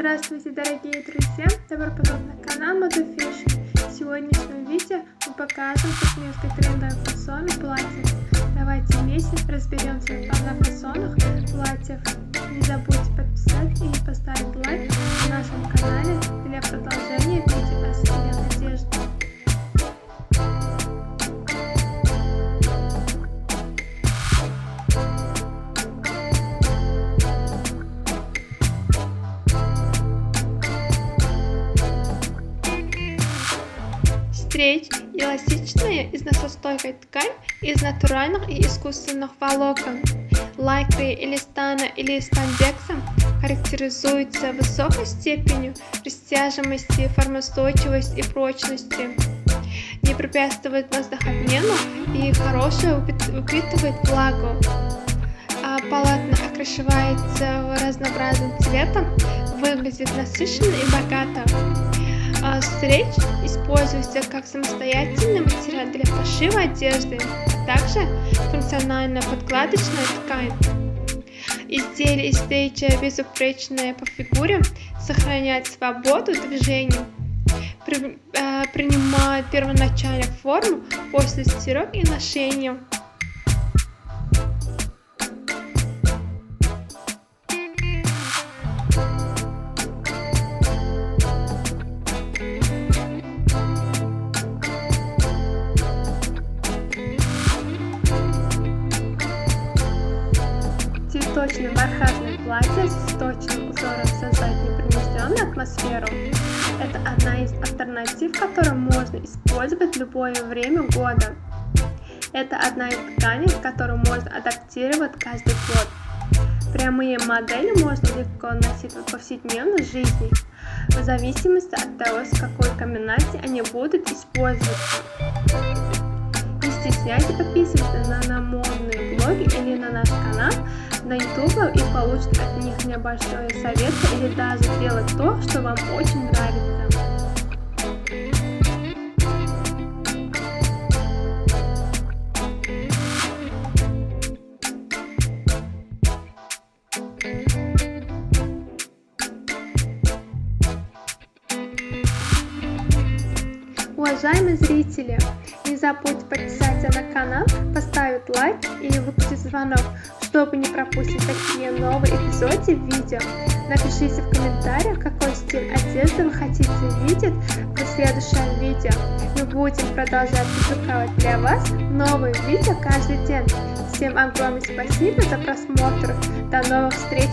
Здравствуйте, дорогие друзья! Добро пожаловать на канал Moda Fashion. В сегодняшнем видео мы покажем туркменские трендовые фасоны платьев. Давайте вместе разберемся в фасонах платьев. Не забудьте подписаться и поставить лайк на нашем канале для продолжения видео о современной одежде. Стрейч – эластичная износостойкая ткань из натуральных и искусственных волокон. Лайкрой или стана или спандексом характеризуется высокой степенью растяжимости, формоустойчивости и прочности. Не препятствует воздухообмену и хорошо упитывает влагу. Полотно окрашивается разнообразным цветом, выглядит насыщенно и богато. Стрейч используется как самостоятельный материал для пошива одежды, а также функциональная подкладочная ткань. Изделие из стрейча безупречное по фигуре, сохраняет свободу движений, принимает первоначальную форму после стирок и ношения. Цветочное бархатное платье с точным узором создает непринужденную атмосферу. Это одна из альтернатив, которую можно использовать в любое время года. Это одна из тканей, которую можно адаптировать каждый год. Прямые модели можно легко носить в повседневной жизни, в зависимости от того, с какой комбинацией они будут использоваться. Не стесняйтесь подписываться на модные блоги или на наш канал на YouTube и получить от них небольшой совет или даже делать то, что вам очень нравится. Уважаемые зрители, не забудьте подписаться на канал, поставить лайк и выключить звонок, чтобы не пропустить такие новые эпизоды видео. Напишите в комментариях, какой стиль одежды вы хотите видеть в следующем видео. Мы будем продолжать публиковать для вас новые видео каждый день. Всем огромное спасибо за просмотр. До новых встреч!